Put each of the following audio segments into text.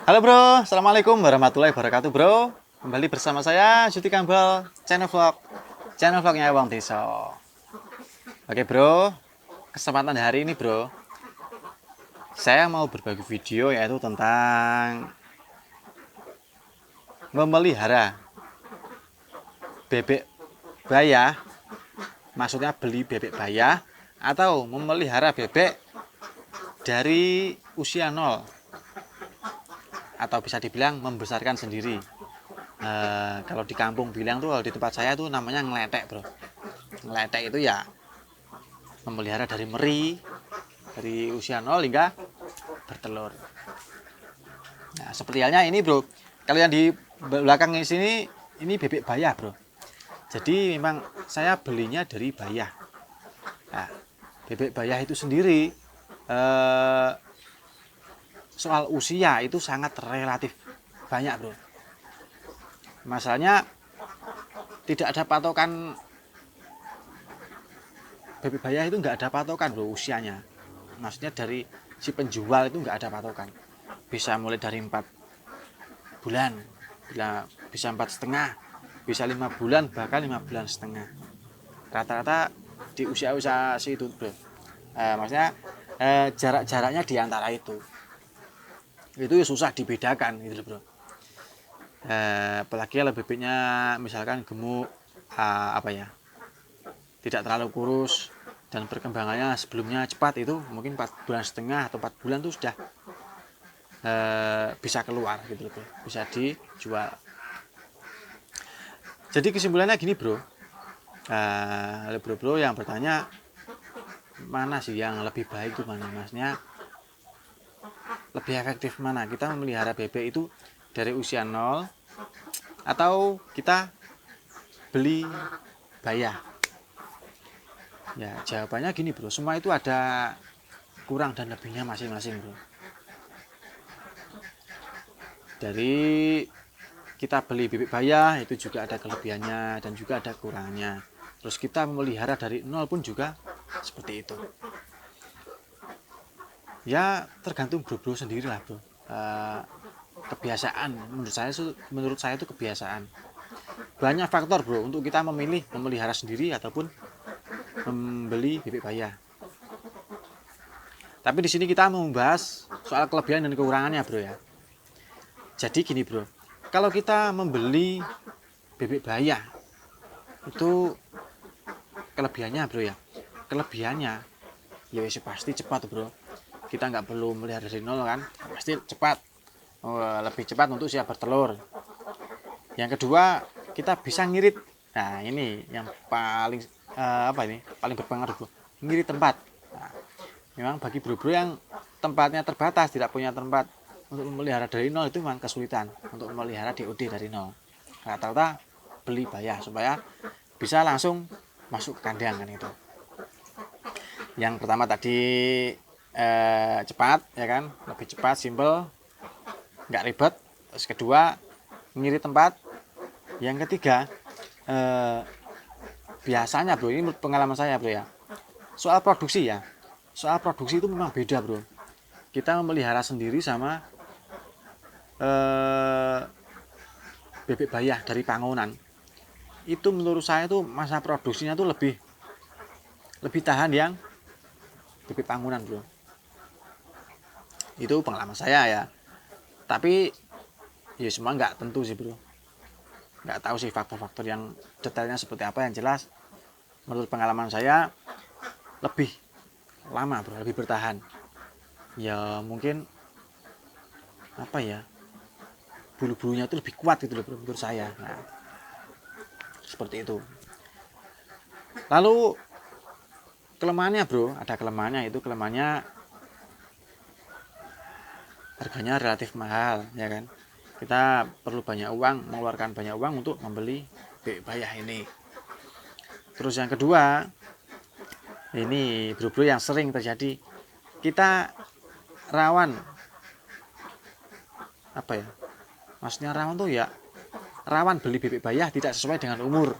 Halo bro, assalamualaikum warahmatullahi wabarakatuh bro. Kembali bersama saya Juti Kambal, channel vlognya Wong Deso. Oke bro, kesempatan hari ini bro, saya mau berbagi video yaitu tentang memelihara bebek bayah. Maksudnya beli bebek bayah atau memelihara bebek dari usia nol, atau bisa dibilang membesarkan sendiri. Kalau di kampung bilang tuh, kalau di tempat saya tuh namanya ngeletek bro. Ngeletek itu ya memelihara dari meri, dari usia nol hingga bertelur. Nah, seperti halnya ini bro, kalau yang di belakang sini ini bebek bayah bro. Jadi memang saya belinya dari bayah. Nah, bebek bayah itu sendiri soal usia itu sangat relatif banyak bro. Masalahnya tidak ada patokan, bebek bayah itu nggak ada patokan bro usianya. Maksudnya dari si penjual itu nggak ada patokan. Bisa mulai dari 4 bulan, bisa 4,5, bisa 5 bulan, bahkan 5,5 bulan. Rata-rata di usia-usia situ bro. Maksudnya jarak-jaraknya di antara itu susah dibedakan gitu bro. Apalagi kalau bebeknya misalkan gemuk, tidak terlalu kurus dan perkembangannya sebelumnya cepat, itu mungkin 4,5 bulan atau 4 bulan itu sudah bisa keluar gitu bro, bisa dijual. Jadi kesimpulannya gini bro, bro yang bertanya mana sih yang lebih baik itu mana, maksudnya lebih efektif mana, kita memelihara bebek itu dari usia nol atau kita beli bayah. Ya jawabannya gini bro, semua itu ada kurang dan lebihnya masing-masing bro. Dari kita beli bebek bayah itu juga ada kelebihannya dan juga ada kurangnya. Terus kita memelihara dari nol pun juga seperti itu. Ya tergantung bro sendiri lah bro. Kebiasaan menurut saya itu kebiasaan. Banyak faktor bro untuk kita memilih memelihara sendiri ataupun membeli bebek bayah. Tapi di sini kita mau membahas soal kelebihan dan kekurangannya bro ya. Jadi gini bro, kalau kita membeli bebek bayah itu kelebihannya bro ya, kelebihannya ya pasti cepat bro. Kita nggak perlu melihara dari nol kan, pasti cepat, lebih cepat untuk siap bertelur. Yang kedua, kita bisa ngirit. Nah ini yang paling paling berpengaruh bro, ngirit tempat. Nah, memang bagi bro yang tempatnya terbatas, tidak punya tempat untuk memelihara dari nol, itu memang kesulitan untuk memelihara DOD dari nol. Rata-rata beli bayah supaya bisa langsung masuk ke kandang kan itu. Yang pertama tadi cepat ya kan, lebih cepat, simple, nggak ribet. Terus kedua, ngirit tempat. Yang ketiga, biasanya bro, ini pengalaman saya bro ya, soal produksi ya, soal produksi itu memang beda bro. Kita memelihara sendiri sama bebek bayah dari pangonan, itu menurut saya tuh masa produksinya tuh lebih tahan yang bebek pangunan bro. Itu pengalaman saya ya, tapi ya semua nggak tentu sih bro, nggak tahu sih faktor-faktor yang detailnya seperti apa. Yang jelas menurut pengalaman saya lebih lama bro, lebih bertahan ya, mungkin bulu-bulunya itu lebih kuat gitu loh bro, menurut saya. Nah, seperti itu. Lalu kelemahannya bro, ada kelemahannya, itu kelemahannya harganya relatif mahal ya kan. Kita perlu banyak uang, mengeluarkan banyak uang untuk membeli bebek bayah ini. Terus yang kedua, ini bro yang sering terjadi, kita rawan maksudnya rawan tuh ya, rawan beli bebek bayah tidak sesuai dengan umur.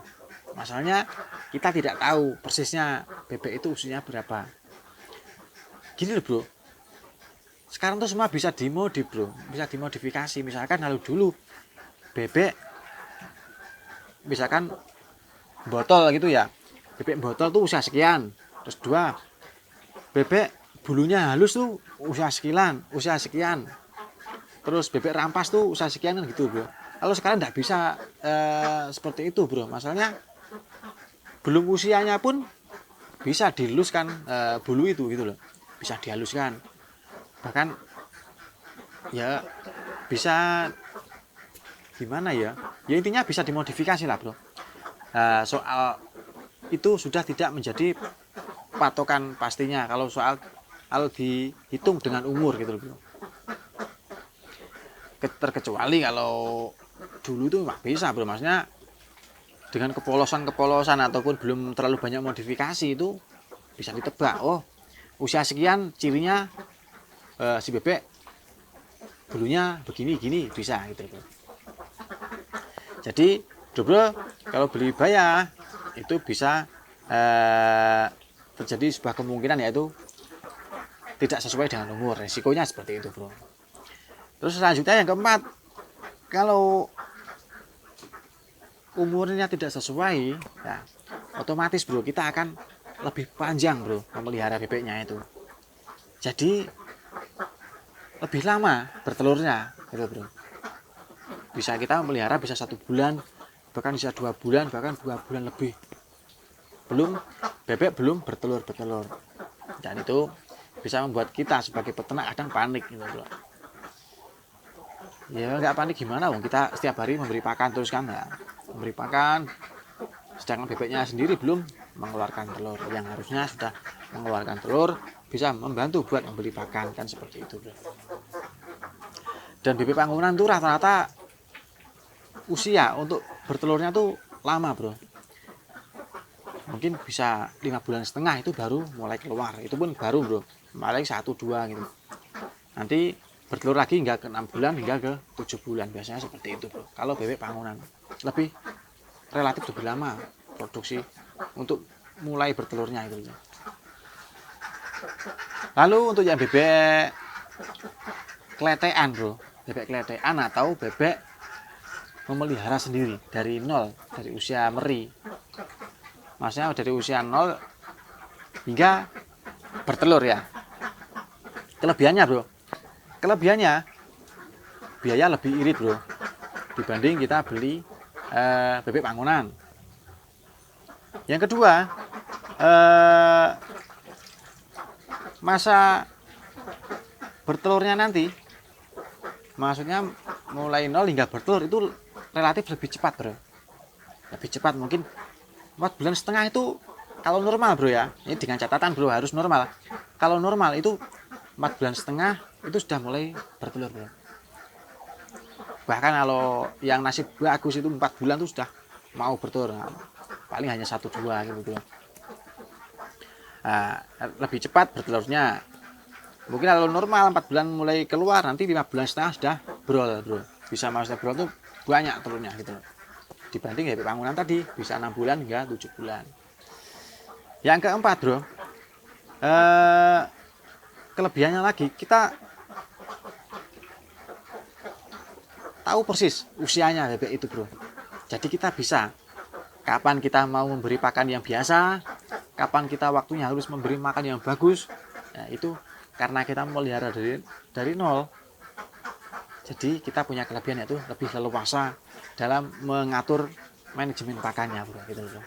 Masalahnya kita tidak tahu persisnya bebek itu usianya berapa. Gini loh bro, sekarang tuh semua bisa dimodif bro, bisa dimodifikasi. Misalkan kalau dulu bebek misalkan botol gitu ya, bebek botol tuh usia sekian, terus dua bebek bulunya halus tuh usia sekian, terus bebek rampas tuh usia sekian kan gitu bro. Kalau sekarang nggak bisa seperti itu bro, masalahnya belum usianya pun bisa dihaluskan bulu itu gitu loh, bisa dihaluskan, bahkan ya bisa gimana ya, ya intinya bisa dimodifikasi lah bro. Soal itu sudah tidak menjadi patokan pastinya kalau dihitung dengan umur gitu loh bro. Terkecuali kalau dulu itu nggak bisa bro, maksudnya dengan kepolosan ataupun belum terlalu banyak modifikasi itu bisa ditebak, oh usia sekian cirinya si bebek bulunya begini gini, bisa gitu bro. Jadi bro, kalau beli baya itu bisa terjadi sebuah kemungkinan, yaitu tidak sesuai dengan umur, resikonya seperti itu bro. Terus selanjutnya yang keempat, kalau umurnya tidak sesuai ya otomatis bro kita akan lebih panjang bro memelihara bebeknya itu, jadi lebih lama bertelurnya gitu bro. Bisa kita memelihara bisa 1 bulan, bahkan bisa 2 bulan, bahkan 2 bulan lebih bebek belum bertelur, dan itu bisa membuat kita sebagai peternak kadang panik gitu bro. Ya nggak panik gimana, wong kita setiap hari memberi pakan terus kan, ya. Memberi pakan, sedangkan bebeknya sendiri belum mengeluarkan telur, yang harusnya sudah mengeluarkan telur, bisa membantu buat memberi pakan, kan seperti itu bro. Dan bebek panggungan tuh rata-rata usia untuk bertelurnya tuh lama bro, mungkin bisa 5,5 bulan itu baru mulai keluar, itu pun baru bro, paling 1-2 gitu, nanti bertelur lagi hingga ke 6 bulan hingga ke 7 bulan, biasanya seperti itu bro. Kalau bebek panggungan relatif lebih lama produksi untuk mulai bertelurnya itu. Lalu untuk yang bebek kletean bro, bebek kletean atau bebek memelihara sendiri dari nol, dari usia meri, maksudnya dari usia 0 hingga bertelur ya. Kelebihannya bro, biaya lebih irit bro dibanding kita beli bebek panggungan. Yang kedua, masa bertelurnya nanti, maksudnya mulai 0 hingga bertelur itu relatif lebih cepat bro, lebih cepat, mungkin 4,5 bulan itu kalau normal bro ya, ini dengan catatan bro harus normal. Kalau normal itu 4,5 bulan itu sudah mulai bertelur bro. Bahkan kalau yang nasib bagus itu 4 bulan itu sudah mau bertelur, paling hanya 1-2 gitu bro. Lebih cepat bertelurnya. Mungkin kalau normal 4 bulan mulai keluar, nanti 5,5 bulan sudah brol bro. Bisa maksudnya brol tuh banyak telurnya gitu loh. Dibanding bebek panggungan tadi bisa 6 bulan hingga 7 bulan. Yang keempat bro, kelebihannya lagi, kita tahu persis usianya bebek itu bro. Jadi kita bisa kapan kita mau memberi pakan yang biasa, kapan kita waktunya harus memberi makan yang bagus. Nah, itu karena kita memelihara dari nol. Jadi kita punya kelebihan, yaitu lebih leluasa dalam mengatur manajemen pakannya bro, gitu bro.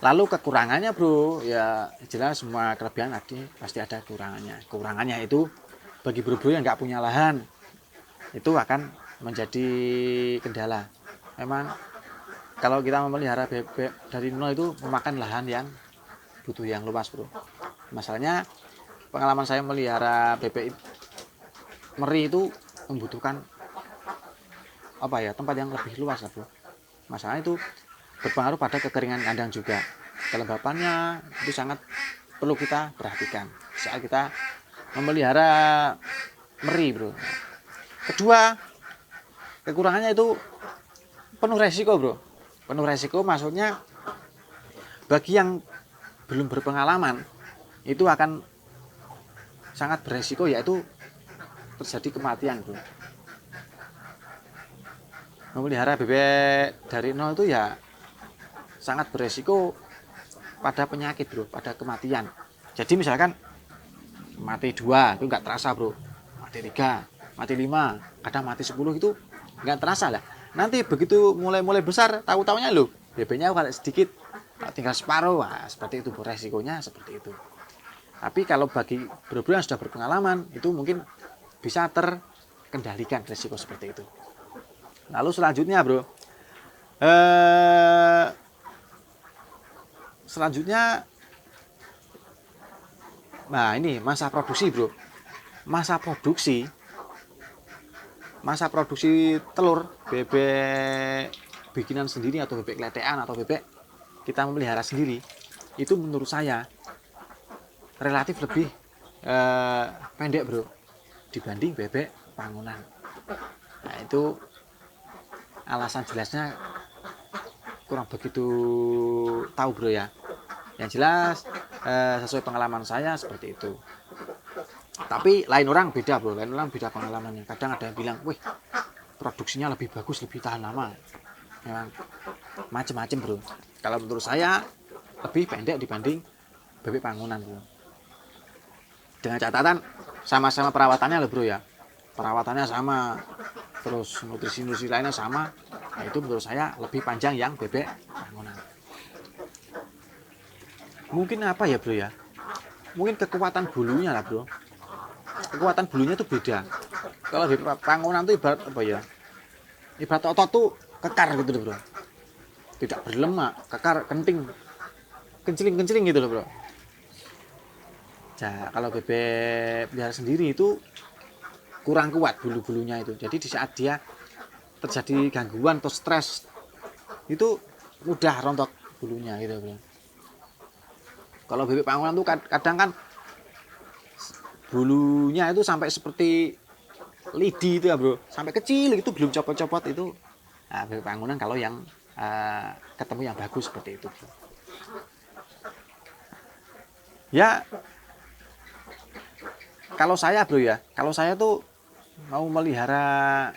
Lalu kekurangannya bro, ya jelas semua kelebihan pasti ada kekurangannya. Kekurangannya itu bagi bro-bro yang nggak punya lahan, itu akan menjadi kendala. Memang kalau kita memelihara bebek dari nol itu memakan lahan yang butuh yang luas bro. Masalahnya pengalaman saya melihara bebek meri itu membutuhkan tempat yang lebih luas lah bro. Masalahnya itu berpengaruh pada kekeringan kandang juga. Kelembapannya itu sangat perlu kita perhatikan saat kita memelihara meri bro. Kedua, kekurangannya itu penuh resiko bro. Penuh resiko maksudnya bagi yang belum berpengalaman itu akan sangat beresiko, yaitu terjadi kematian, bro. Memelihara bebek dari nol itu ya sangat beresiko pada penyakit, bro, pada kematian. Jadi misalkan mati 2 itu nggak terasa, bro, mati 3, mati 5, kadang mati 10 itu nggak terasa lah. Nanti begitu mulai besar, tahu-taunya loh bebeknya kalau sedikit, tinggal separuh. Wah, seperti itu, bro, resikonya seperti itu. Tapi kalau bagi bro-bro yang sudah berpengalaman, itu mungkin bisa terkendalikan resiko seperti itu. Lalu selanjutnya, bro, selanjutnya, nah ini masa produksi, bro. Masa produksi telur bebek bikinan sendiri atau bebek letean atau bebek kita memelihara sendiri, itu menurut saya relatif lebih pendek, bro, dibanding bebek bangunan. Nah, itu alasan jelasnya kurang begitu tahu, bro, ya. Yang jelas sesuai pengalaman saya seperti itu. Tapi lain orang beda, bro, lain orang beda pengalamannya. Kadang ada yang bilang, wih, produksinya lebih bagus, lebih tahan lama. Memang macam-macam, bro. Kalau menurut saya lebih pendek dibanding bebek bangunan, bro. Dengan catatan sama-sama perawatannya loh, bro, ya. Perawatannya sama, terus nutrisi lainnya sama. Nah, itu menurut saya lebih panjang yang bebek bangunan. Mungkin apa ya, bro, ya? Mungkin kekuatan bulunya lah, bro. Kekuatan bulunya itu beda. Kalau bebek bangunan itu ibarat apa ya? Ibarat otot tuh kekar gitu loh, bro. Tidak berlemak, kekar, kenting, kenciling gitu loh, bro. Nah, kalau bebek pelihara sendiri itu kurang kuat bulu-bulunya itu. Jadi di saat dia terjadi gangguan atau stres, itu mudah rontok bulunya gitu, bro. Kalau bebek panggilan tuh kadang kan bulunya itu sampai seperti lidi itu ya, bro, sampai kecil itu, belum copot-copot itu. Nah, bebek panggilan kalau yang ketemu yang bagus seperti itu, bro. Ya, kalau saya, bro, ya, kalau saya tuh mau melihara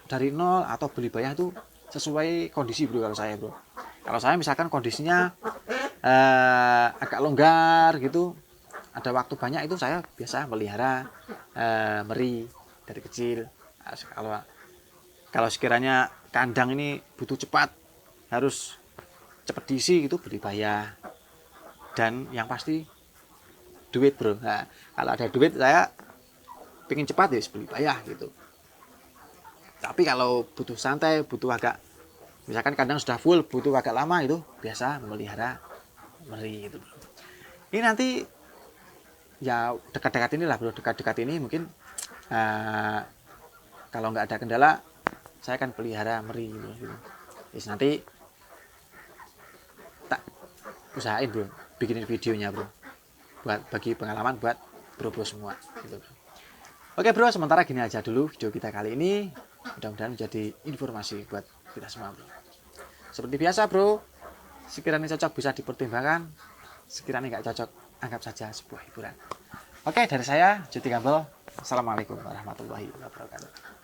dari nol atau beli bayah itu sesuai kondisi, bro. Kalau saya misalkan kondisinya agak longgar gitu, ada waktu banyak, itu saya biasa melihara meri dari kecil. Nah, kalau sekiranya kandang ini butuh cepat, harus cepat diisi gitu, beli bayah. Dan yang pasti duit, bro. Nah, kalau ada duit saya pengen cepat ya beli bayah gitu. Tapi kalau butuh santai, butuh agak, misalkan kandang sudah full, butuh agak lama, itu biasa memelihara meri gitu, bro. Ini nanti ya dekat-dekat ini lah, bro, dekat-dekat ini mungkin kalau nggak ada kendala saya akan pelihara meri gitu. Terus nanti tak usahain, bro, bikinin videonya, bro, buat bagi pengalaman buat bro-bro semua gitu, bro. Oke, bro, sementara gini aja dulu video kita kali ini. Mudah-mudahan menjadi informasi buat kita semua, bro. Seperti biasa, bro, sekiranya cocok bisa dipertimbangkan, sekiranya nggak cocok anggap saja sebuah hiburan. Oke, dari saya Juti Gambel. Assalamualaikum warahmatullahi wabarakatuh.